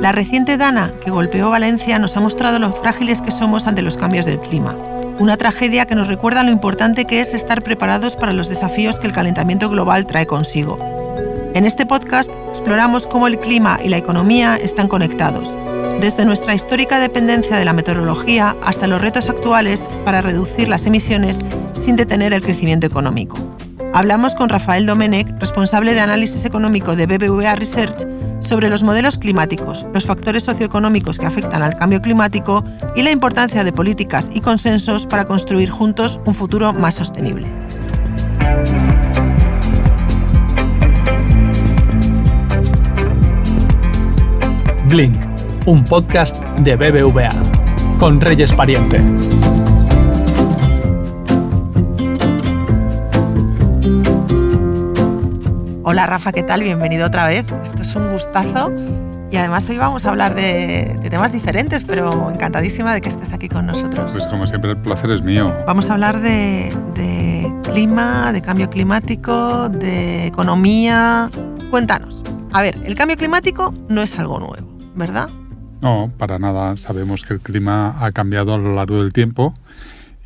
La reciente Dana, que golpeó Valencia, nos ha mostrado lo frágiles que somos ante los cambios del clima. Una tragedia que nos recuerda lo importante que es estar preparados para los desafíos que el calentamiento global trae consigo. En este podcast exploramos cómo el clima y la economía están conectados, desde nuestra histórica dependencia de la meteorología hasta los retos actuales para reducir las emisiones sin detener el crecimiento económico. Hablamos con Rafael Domenech, responsable de análisis económico de BBVA Research, sobre los modelos climáticos, los factores socioeconómicos que afectan al cambio climático y la importancia de políticas y consensos para construir juntos un futuro más sostenible. Blink, un podcast de BBVA, con Reyes Pariente. Hola Rafa, ¿qué tal? Bienvenido otra vez. Esto es un gustazo y además hoy vamos a hablar de temas diferentes, pero encantadísima de que estés aquí con nosotros. Pues como siempre el placer es mío. Vamos a hablar de clima, de cambio climático, de economía. Cuéntanos. A ver, el cambio climático no es algo nuevo, ¿verdad? No, para nada. Sabemos que el clima ha cambiado a lo largo del tiempo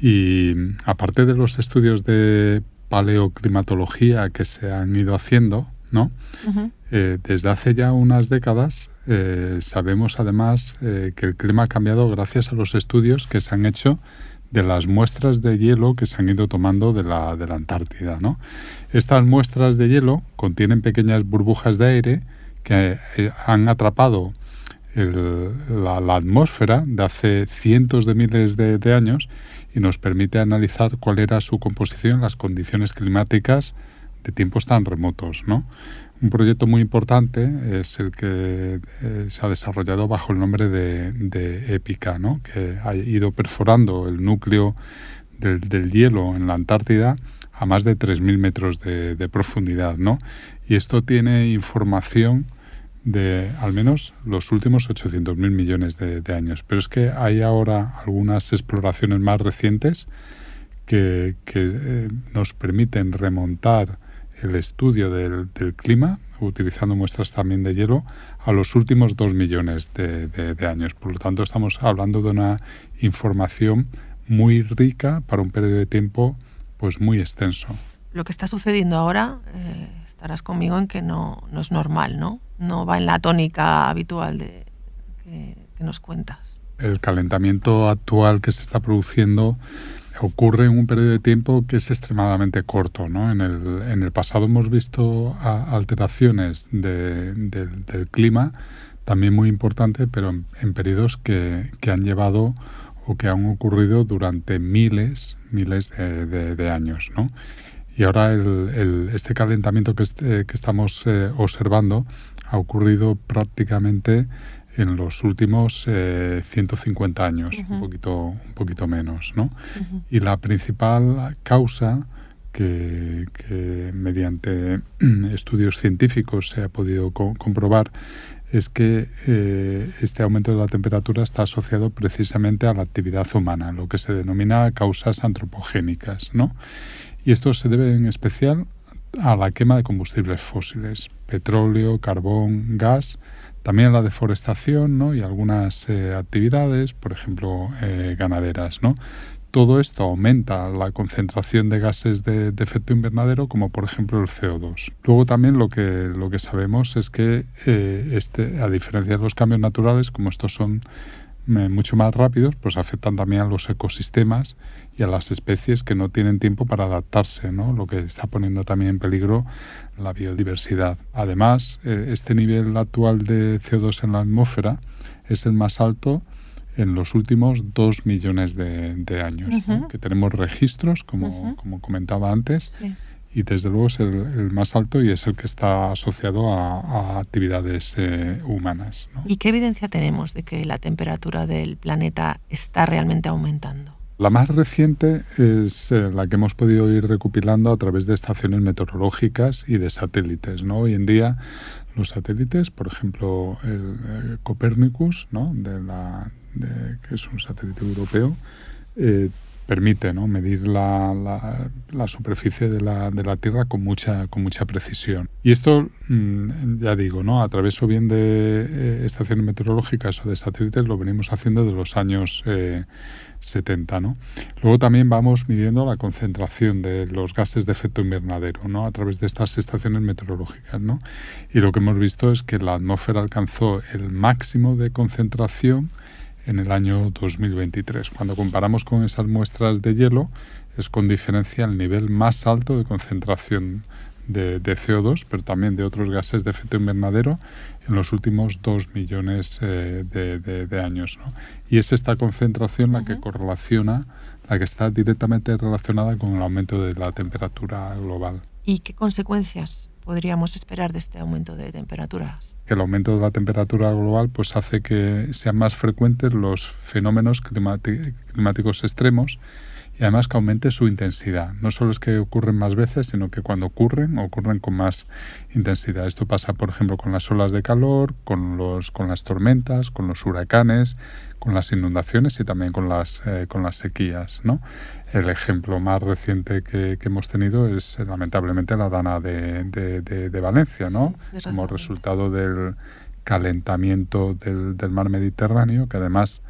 y aparte de los estudios de paleoclimatología que se han ido haciendo, ¿no? Uh-huh. Desde hace ya unas décadas sabemos además que el clima ha cambiado gracias a los estudios que se han hecho de las muestras de hielo que se han ido tomando de la Antártida, ¿no? Estas muestras de hielo contienen pequeñas burbujas de aire que han atrapado la atmósfera de hace cientos de miles de años y nos permite analizar cuál era su composición en las condiciones climáticas de tiempos tan remotos, ¿no? Un proyecto muy importante es el que se ha desarrollado bajo el nombre de EPICA, ¿no? Que ha ido perforando el núcleo del hielo en la Antártida a más de 3.000 metros de profundidad, ¿no? Y esto tiene información de al menos los últimos 800.000 millones de años. Pero es que hay ahora algunas exploraciones más recientes que nos permiten remontar el estudio del clima, utilizando muestras también de hielo, a los últimos 2 millones de años. Por lo tanto, estamos hablando de una información muy rica para un periodo de tiempo pues muy extenso. Lo que está sucediendo ahora, estarás conmigo en que no es normal, ¿no? No va en la tónica habitual que nos cuentas. El calentamiento actual que se está produciendo ocurre en un periodo de tiempo que es extremadamente corto, ¿no? En el pasado hemos visto alteraciones del clima también muy importantes, pero en periodos que han llevado o que han ocurrido durante miles de años, ¿no? Y ahora este calentamiento que estamos observando ha ocurrido prácticamente en los últimos 150 años, uh-huh. un poquito menos, ¿no? Uh-huh. Y la principal causa que mediante estudios científicos se ha podido comprobar es que este aumento de la temperatura está asociado precisamente a la actividad humana, lo que se denomina causas antropogénicas, ¿no? Y esto se debe en especial a la quema de combustibles fósiles, petróleo, carbón, gas, también a la deforestación, ¿no? Y algunas actividades, por ejemplo, ganaderas, ¿no? Todo esto aumenta la concentración de gases de efecto invernadero, como por ejemplo el CO2. Luego también lo que sabemos es que a diferencia de los cambios naturales, como estos son mucho más rápidos, pues afectan también a los ecosistemas y a las especies que no tienen tiempo para adaptarse, ¿no? Lo que está poniendo también en peligro la biodiversidad. Además, este nivel actual de CO2 en la atmósfera es el más alto en los últimos 2 millones de años, uh-huh. ¿no? Que tenemos registros, como comentaba antes, sí. Y desde luego es el más alto y es el que está asociado a actividades humanas, ¿no? ¿Y qué evidencia tenemos de que la temperatura del planeta está realmente aumentando? La más reciente es la que hemos podido ir recopilando a través de estaciones meteorológicas y de satélites, ¿no? Hoy en día los satélites, por ejemplo el Copernicus, ¿no? que es un satélite europeo, permite, ¿no?, medir la superficie de la Tierra con mucha precisión. Y esto, ya digo, ¿no?, a través o bien de estaciones meteorológicas o de satélites lo venimos haciendo de los años 70, ¿no? Luego también vamos midiendo la concentración de los gases de efecto invernadero, ¿no?, a través de estas estaciones meteorológicas, ¿no? Y lo que hemos visto es que la atmósfera alcanzó el máximo de concentración en el año 2023. Cuando comparamos con esas muestras de hielo, es con diferencia el nivel más alto de concentración de CO2, pero también de otros gases de efecto invernadero en los últimos 2 millones de años, ¿no? Y es esta concentración la que correlaciona, la que está directamente relacionada con el aumento de la temperatura global. ¿Y qué consecuencias podríamos esperar de este aumento de temperaturas? Que el aumento de la temperatura global pues hace que sean más frecuentes los fenómenos climáticos extremos y además que aumente su intensidad. No solo es que ocurren más veces, sino que cuando ocurren con más intensidad. Esto pasa, por ejemplo, con las olas de calor, con las tormentas, con los huracanes, con las inundaciones y también con las sequías, ¿no? El ejemplo más reciente que hemos tenido es lamentablemente la Dana de Valencia, ¿no? Sí, como resultado del calentamiento del mar Mediterráneo, que además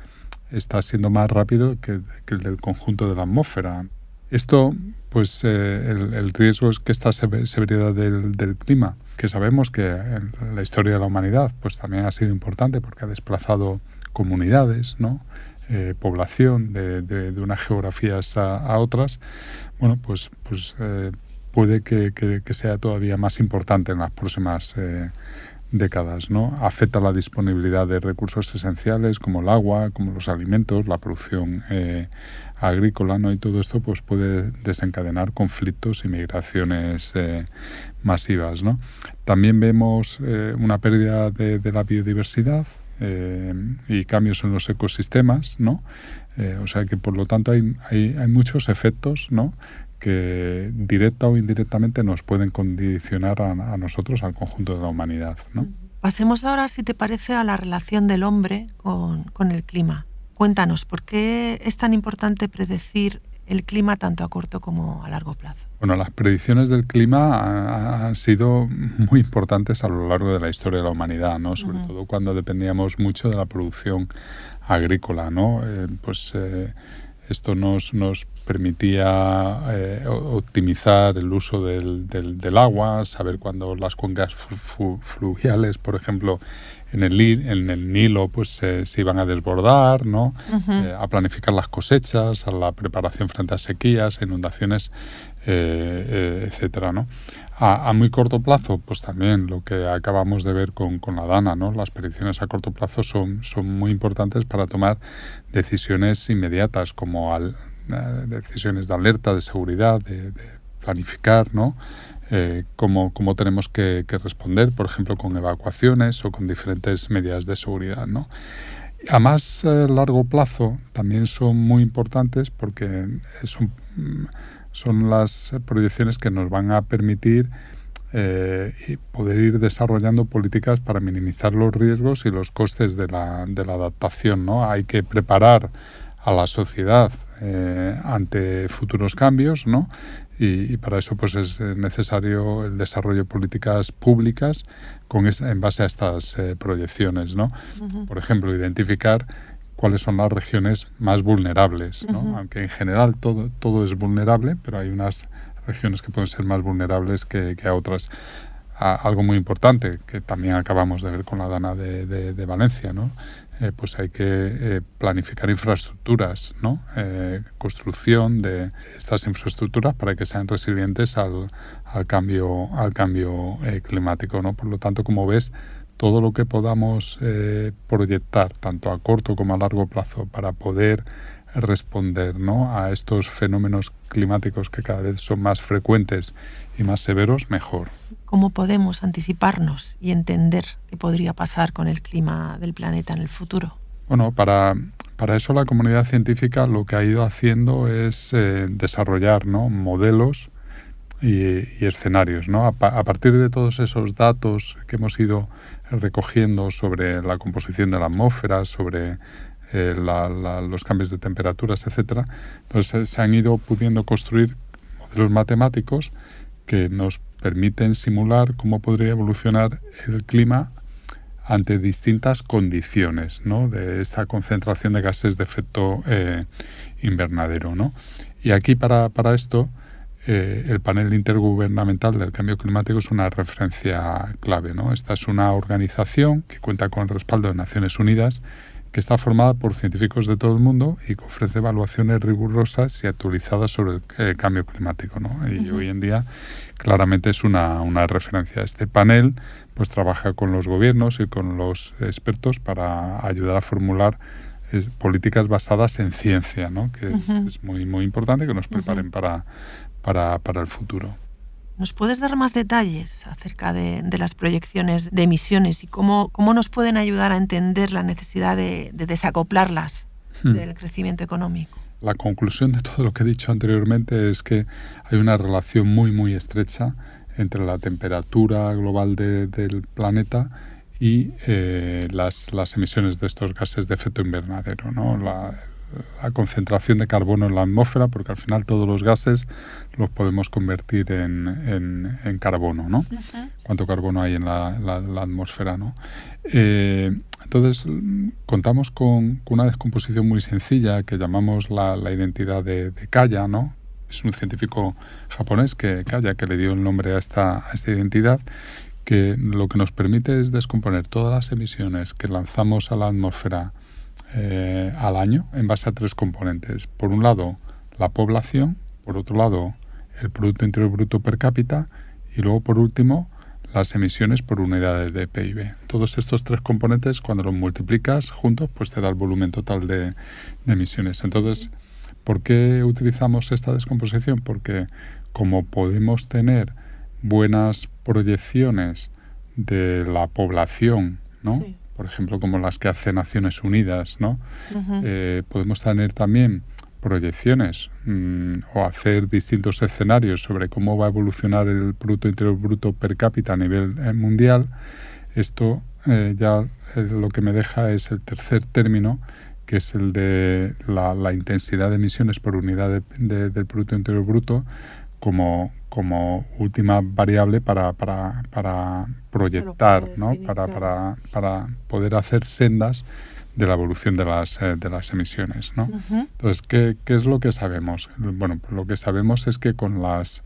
está siendo más rápido que el del conjunto de la atmósfera. Esto, pues el riesgo es que esta severidad del clima, que sabemos que en la historia de la humanidad pues también ha sido importante porque ha desplazado comunidades, ¿no?, población de unas geografías a otras, bueno, pues puede que sea todavía más importante en las próximas décadas, ¿no? Afecta la disponibilidad de recursos esenciales como el agua, como los alimentos, la producción agrícola, ¿no? Y todo esto pues puede desencadenar conflictos y migraciones masivas, ¿no? También vemos una pérdida de la biodiversidad y cambios en los ecosistemas, ¿no? O sea que por lo tanto hay muchos efectos, ¿no?, que directa o indirectamente nos pueden condicionar a nosotros, al conjunto de la humanidad, ¿no? Pasemos ahora, si te parece, a la relación del hombre con el clima. Cuéntanos, ¿por qué es tan importante predecir el clima tanto a corto como a largo plazo? Bueno, las predicciones del clima han sido muy importantes a lo largo de la historia de la humanidad, ¿no? Sobre todo cuando dependíamos mucho de la producción agrícola, ¿no? Esto nos permitía optimizar el uso del agua, saber cuándo las cuencas fluviales, por ejemplo, en el Nilo, pues se iban a desbordar, ¿no? A planificar las cosechas, a la preparación frente a sequías, inundaciones, etcétera, ¿no? A muy corto plazo, pues también lo que acabamos de ver con la Dana, ¿no? Las predicciones a corto plazo son muy importantes para tomar decisiones inmediatas, como decisiones de alerta, de seguridad, de planificar, ¿no? Cómo tenemos que responder, por ejemplo, con evacuaciones o con diferentes medidas de seguridad, ¿no? A más largo plazo también son muy importantes porque son las proyecciones que nos van a permitir poder ir desarrollando políticas para minimizar los riesgos y los costes de la adaptación, ¿no? Hay que preparar a la sociedad ante futuros cambios, ¿no? Y para eso pues es necesario el desarrollo de políticas públicas en base a estas proyecciones, ¿no? Por ejemplo, identificar cuáles son las regiones más vulnerables, ¿no? Aunque en general todo es vulnerable, pero hay unas regiones que pueden ser más vulnerables que a otras. Algo muy importante que también acabamos de ver con la Dana de Valencia, ¿no? Pues hay que planificar infraestructuras, ¿no? Construcción de estas infraestructuras para que sean resilientes al cambio climático, ¿no? Por lo tanto, como ves, todo lo que podamos proyectar, tanto a corto como a largo plazo, para poder responder, ¿no?, a estos fenómenos climáticos que cada vez son más frecuentes y más severos, mejor. ¿Cómo podemos anticiparnos y entender qué podría pasar con el clima del planeta en el futuro? Bueno, para eso la comunidad científica lo que ha ido haciendo es desarrollar, ¿no?, modelos y escenarios, ¿no? A partir de todos esos datos que hemos ido recogiendo sobre la composición de la atmósfera, sobre los cambios de temperaturas, etcétera. Entonces se han ido pudiendo construir modelos matemáticos que nos permiten simular cómo podría evolucionar el clima ante distintas condiciones, ¿no?, de esta concentración de gases de efecto invernadero, ¿no? Y aquí para esto el panel intergubernamental del cambio climático es una referencia clave, ¿no? Esta es una organización que cuenta con el respaldo de Naciones Unidas, que está formada por científicos de todo el mundo y que ofrece evaluaciones rigurosas y actualizadas sobre el cambio climático, ¿no? Y hoy en día claramente es una referencia. Este panel pues trabaja con los gobiernos y con los expertos para ayudar a formular políticas basadas en ciencia, ¿no?, que es muy, muy importante, que nos preparen para el futuro. ¿Nos puedes dar más detalles acerca de las proyecciones de emisiones y cómo nos pueden ayudar a entender la necesidad de desacoplarlas del crecimiento económico? La conclusión de todo lo que he dicho anteriormente es que hay una relación muy, muy estrecha entre la temperatura global del planeta y las emisiones de estos gases de efecto invernadero, ¿no? La concentración de carbono en la atmósfera, porque al final todos los gases los podemos convertir en carbono, ¿no? Cuánto carbono hay en la atmósfera, ¿no? Entonces contamos con una descomposición muy sencilla que llamamos la identidad de Kaya, ¿no? Es un científico japonés, Kaya, que le dio el nombre a esta identidad, que lo que nos permite es descomponer todas las emisiones que lanzamos a la atmósfera al año en base a tres componentes. Por un lado, la población; por otro lado, el Producto Interior Bruto per cápita; y luego, por último, las emisiones por unidades de PIB. Todos estos tres componentes, cuando los multiplicas juntos, pues te da el volumen total de emisiones. Entonces, ¿por qué utilizamos esta descomposición? Porque como podemos tener buenas proyecciones de la población, ¿no? Sí. Por ejemplo, como las que hace Naciones Unidas, ¿no? Podemos tener también proyecciones o hacer distintos escenarios sobre cómo va a evolucionar el Producto Interior Bruto per cápita a nivel mundial. Esto ya lo que me deja es el tercer término, que es el de la intensidad de emisiones por unidad del Producto Interior Bruto como última variable para proyectar, ¿no? Para poder hacer sendas de la evolución de las emisiones, ¿no? Entonces, ¿qué es lo que sabemos? Bueno, pues lo que sabemos es que con las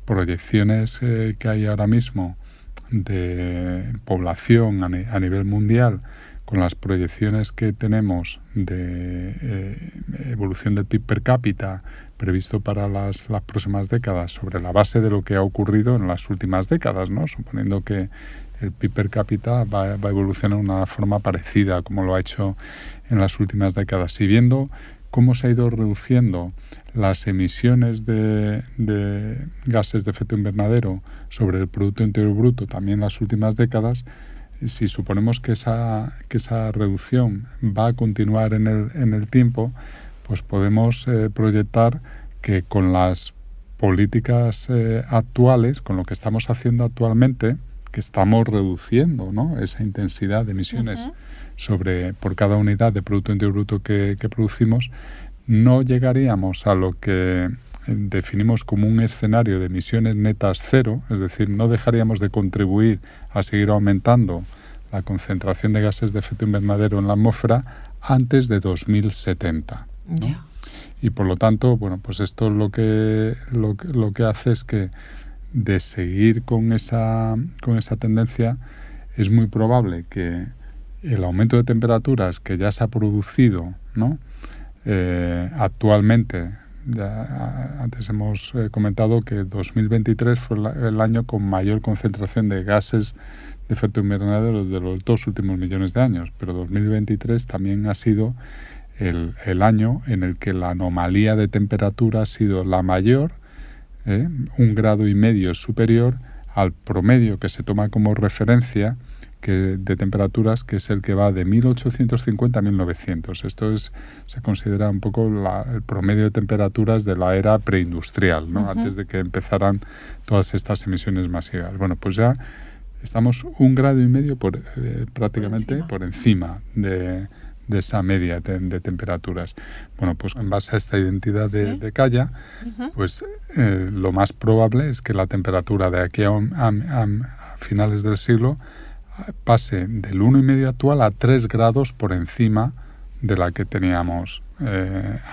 proyecciones que hay ahora mismo de población a nivel mundial, con las proyecciones que tenemos de evolución del PIB per cápita previsto para las próximas décadas, sobre la base de lo que ha ocurrido en las últimas décadas, ¿no? Suponiendo que el PIB per cápita va a evolucionar de una forma parecida como lo ha hecho en las últimas décadas, y viendo cómo se ha ido reduciendo las emisiones de gases de efecto invernadero sobre el Producto Interior Bruto también en las últimas décadas, si suponemos que esa reducción va a continuar en el tiempo, pues podemos proyectar que con las políticas actuales, con lo que estamos haciendo actualmente, que estamos reduciendo, ¿no?, esa intensidad de emisiones por cada unidad de Producto Interior Bruto que producimos, no llegaríamos a lo que definimos como un escenario de emisiones netas cero, es decir, no dejaríamos de contribuir a seguir aumentando la concentración de gases de efecto invernadero en la atmósfera antes de 2070, ¿no? Yeah. Y por lo tanto, bueno, pues esto lo que hace es que, de seguir con esa tendencia, es muy probable que el aumento de temperaturas que ya se ha producido, ¿no?, actualmente, ya antes hemos comentado que 2023 fue el año con mayor concentración de gases de efecto invernadero de los 2 últimos millones de años, pero 2023 también ha sido el año en el que la anomalía de temperatura ha sido la mayor, 1,5 grados superior al promedio que se toma como referencia de temperaturas, que es el que va de 1850 a 1900. Esto se considera un poco el promedio de temperaturas de la era preindustrial, ¿no? Antes de que empezaran todas estas emisiones masivas. Bueno, pues ya estamos 1,5 grados prácticamente por encima de de esa media de temperaturas. Bueno, pues en base a esta identidad de Kaya, pues lo más probable es que la temperatura de aquí a finales del siglo pase del 1,5 actual a 3 grados por encima de la que teníamos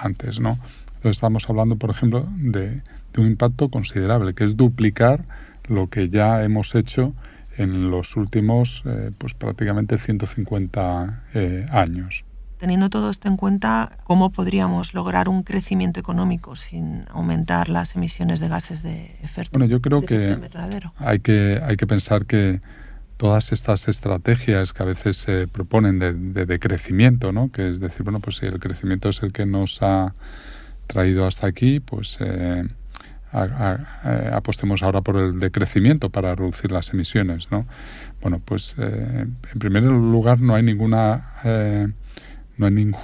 antes, ¿no? Entonces estamos hablando, por ejemplo, de un impacto considerable, que es duplicar lo que ya hemos hecho en los últimos pues prácticamente 150 años. Teniendo todo esto en cuenta, ¿cómo podríamos lograr un crecimiento económico sin aumentar las emisiones de gases de efecto Bueno, yo creo que invernadero? hay que pensar que todas estas estrategias que a veces se proponen de crecimiento, ¿no? Que es decir, bueno, pues si el crecimiento es el que nos ha traído hasta aquí, pues apostemos ahora por el decrecimiento para reducir las emisiones, ¿no? Bueno, pues en primer lugar no hay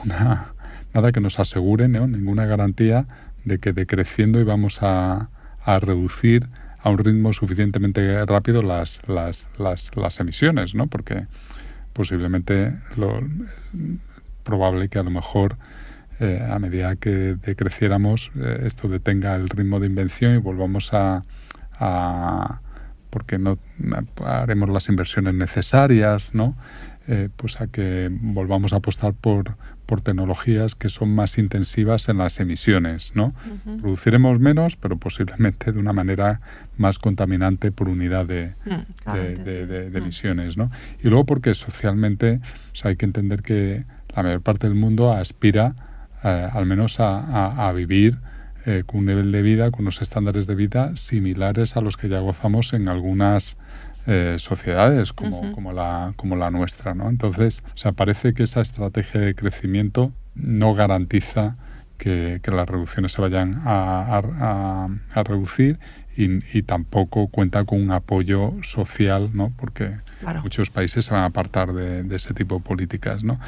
nada que nos asegure, ¿no? Ninguna garantía de que decreciendo íbamos a reducir a un ritmo suficientemente rápido las emisiones, ¿no? Porque posiblemente probable que a lo mejor a medida que decreciéramos esto detenga el ritmo de invención y volvamos porque no haremos las inversiones necesarias, ¿no? Pues a que volvamos a apostar por tecnologías que son más intensivas en las emisiones, ¿no? Produciremos menos, pero posiblemente de una manera más contaminante por unidad de emisiones, ¿no? Y luego porque socialmente, o sea, hay que entender que la mayor parte del mundo aspira al menos a vivir con un nivel de vida, con unos estándares de vida similares a los que ya gozamos en algunas sociedades como la nuestra, ¿no? Entonces, o sea, parece que esa estrategia de crecimiento no garantiza que las reducciones se vayan a reducir y tampoco cuenta con un apoyo social, ¿no? Porque muchos países se van a apartar de ese tipo de políticas, ¿no?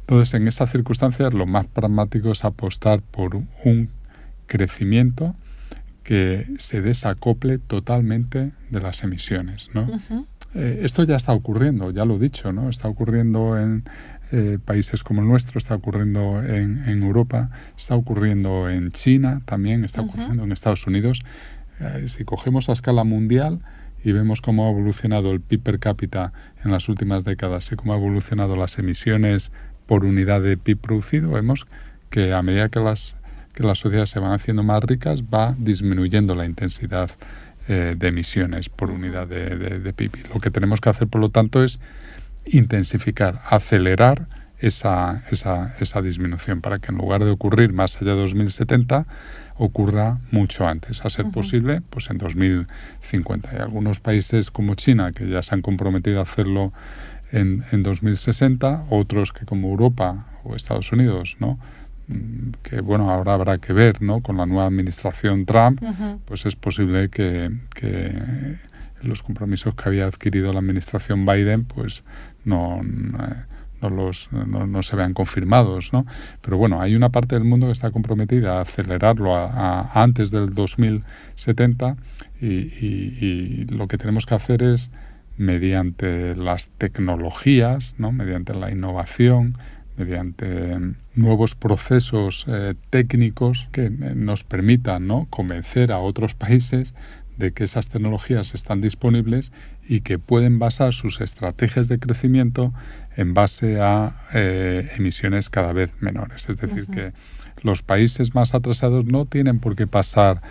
Entonces, en esas circunstancias, lo más pragmático es apostar por un crecimiento que se desacople totalmente de las emisiones, ¿no? Esto ya está ocurriendo, ya lo he dicho, ¿no? Está ocurriendo en países como el nuestro, está ocurriendo en Europa, está ocurriendo en China también, está ocurriendo en Estados Unidos. Si cogemos a escala mundial y vemos cómo ha evolucionado el PIB per cápita en las últimas décadas y cómo ha evolucionado las emisiones por unidad de PIB producido, vemos que a medida que las sociedades se van haciendo más ricas, va disminuyendo la intensidad de emisiones por unidad de PIB. Lo que tenemos que hacer, por lo tanto, es intensificar, acelerar esa disminución para que en lugar de ocurrir más allá de 2070, ocurra mucho antes, a ser posible pues en 2050. Hay algunos países como China que ya se han comprometido a hacerlo en 2060, otros que como Europa o Estados Unidos, ¿no? Que bueno, ahora habrá que ver, ¿no? Con la nueva administración Trump, pues es posible que los compromisos que había adquirido la administración Biden pues no se vean confirmados, ¿no? Pero bueno, hay una parte del mundo que está comprometida a acelerarlo a antes del 2070 y lo que tenemos que hacer es, mediante las tecnologías, ¿no? Mediante la innovación, mediante nuevos procesos técnicos que nos permitan, ¿no? Convencer a otros países de que esas tecnologías están disponibles y que pueden basar sus estrategias de crecimiento en base a emisiones cada vez menores. Es decir, que los países más atrasados no tienen por qué pasar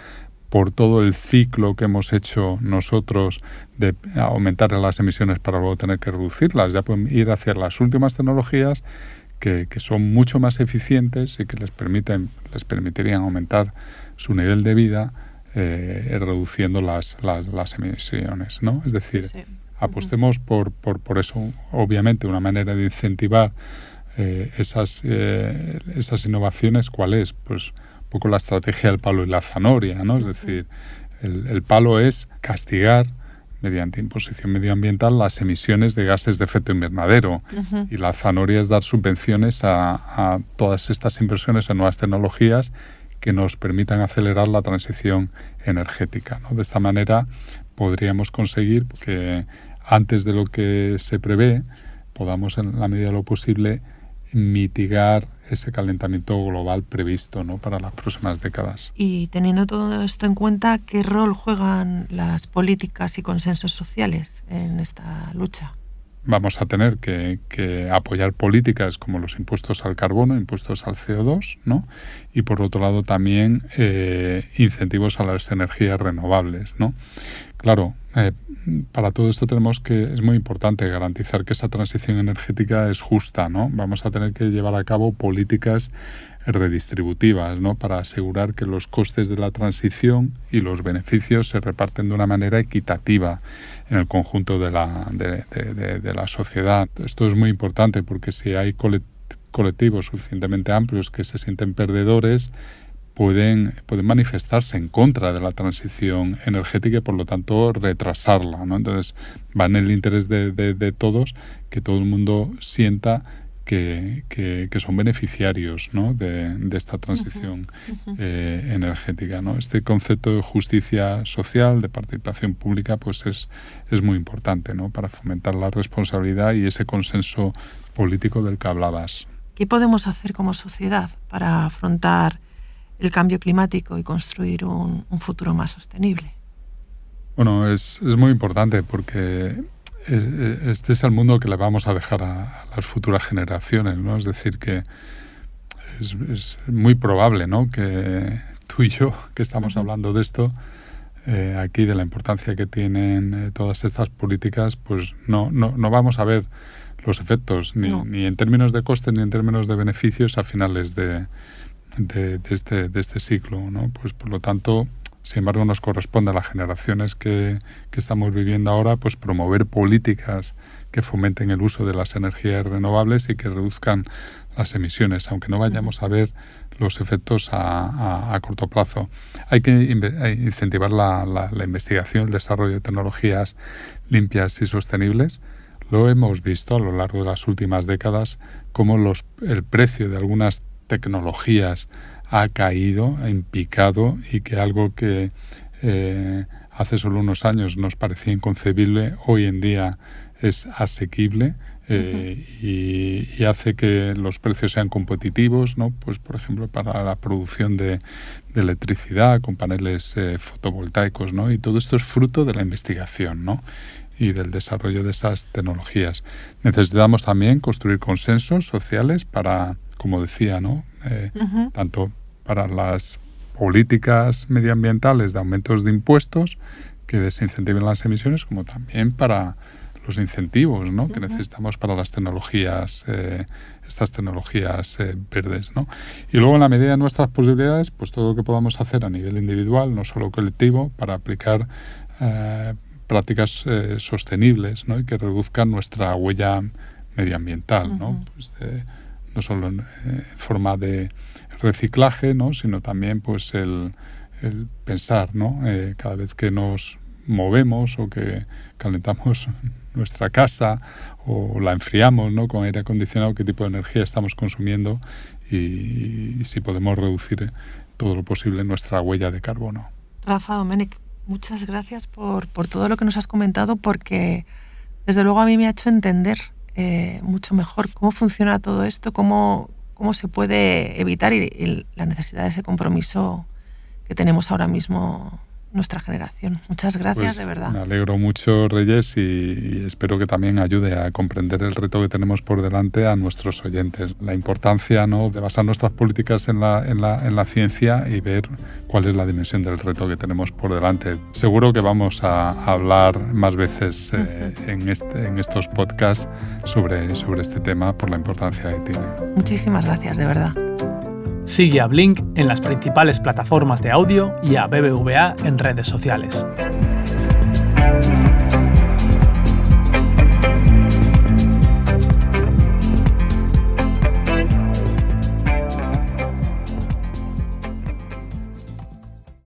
por todo el ciclo que hemos hecho nosotros de aumentar las emisiones para luego tener que reducirlas. Ya pueden ir hacia las últimas tecnologías que son mucho más eficientes y que les permitirían aumentar su nivel de vida reduciendo las emisiones, ¿no? Es decir, apostemos por eso. Obviamente, una manera de incentivar esas innovaciones, ¿cuál es? Pues un poco la estrategia del palo y la zanahoria, ¿no? Es decir, el palo es castigar mediante imposición medioambiental las emisiones de gases de efecto invernadero y la zanahoria es dar subvenciones a todas estas inversiones en nuevas tecnologías que nos permitan acelerar la transición energética, ¿no? De esta manera podríamos conseguir que antes de lo que se prevé podamos, en la medida de lo posible, mitigar ese calentamiento global previsto, ¿no?, para las próximas décadas. Y teniendo todo esto en cuenta, ¿qué rol juegan las políticas y consensos sociales en esta lucha? Vamos a tener que apoyar políticas como los impuestos al carbono, impuestos al CO2, ¿no? Y por otro lado también incentivos a las energías renovables, ¿no? Claro, para todo esto es muy importante garantizar que esa transición energética es justa, ¿no? Vamos a tener que llevar a cabo políticas redistributivas, ¿no?, para asegurar que los costes de la transición y los beneficios se reparten de una manera equitativa en el conjunto de la sociedad. Esto es muy importante porque si hay colectivos suficientemente amplios que se sienten perdedores, pueden manifestarse en contra de la transición energética y por lo tanto retrasarla, ¿no? Entonces va en el interés de todos que todo el mundo sienta que son beneficiarios, ¿no?, de esta transición energética, ¿no? Este concepto de justicia social, de participación pública, pues es muy importante, ¿no?, para fomentar la responsabilidad y ese consenso político del que hablabas. ¿Qué podemos hacer como sociedad para afrontar el cambio climático y construir un futuro más sostenible? Bueno, es muy importante porque este es el mundo que le vamos a dejar a las futuras generaciones, ¿no? Es decir, que es muy probable, ¿no?, que tú y yo, que estamos hablando de esto, aquí, de la importancia que tienen todas estas políticas, pues no vamos a ver los efectos, ni en términos de coste ni en términos de beneficios a finales de este ciclo, ¿no? Pues por lo tanto, sin embargo, nos corresponde a las generaciones que estamos viviendo ahora, pues promover políticas que fomenten el uso de las energías renovables y que reduzcan las emisiones, aunque no vayamos a ver los efectos a corto plazo. Hay que incentivar la investigación, el desarrollo de tecnologías limpias y sostenibles. Lo hemos visto a lo largo de las últimas décadas, cómo el precio de algunas tecnologías ha caído, ha picado, y que algo que hace solo unos años nos parecía inconcebible, hoy en día es asequible y hace que los precios sean competitivos, ¿no? Pues por ejemplo para la producción de electricidad con paneles fotovoltaicos, ¿no? Y todo esto es fruto de la investigación, ¿no?, y del desarrollo de esas tecnologías. Necesitamos también construir consensos sociales para, como decía, ¿no?, tanto para las políticas medioambientales de aumentos de impuestos que desincentiven las emisiones, como también para los incentivos, ¿no?, que necesitamos para las tecnologías, estas tecnologías verdes, ¿no? Y luego, en la medida de nuestras posibilidades, pues todo lo que podamos hacer a nivel individual, no solo colectivo, para aplicar prácticas sostenibles, ¿no?, y que reduzcan nuestra huella medioambiental, ¿no? Pues no solo en forma de reciclaje, ¿no?, sino también pues el pensar, ¿no?, cada vez que nos movemos o que calentamos nuestra casa o la enfriamos, ¿no?, con aire acondicionado, qué tipo de energía estamos consumiendo y si podemos reducir todo lo posible nuestra huella de carbono. Rafa, Domènec, muchas gracias por todo lo que nos has comentado, porque desde luego a mí me ha hecho entender mucho mejor cómo funciona todo esto, cómo se puede evitar y la necesidad de ese compromiso que tenemos ahora mismo nuestra generación. Muchas gracias, pues, de verdad. Me alegro mucho, Reyes, y espero que también ayude a comprender el reto que tenemos por delante a nuestros oyentes. La importancia, ¿no?, de basar nuestras políticas en la ciencia y ver cuál es la dimensión del reto que tenemos por delante. Seguro que vamos a hablar más veces en estos podcasts sobre este tema por la importancia que tiene. Muchísimas gracias, de verdad. Sigue a Blink en las principales plataformas de audio y a BBVA en redes sociales.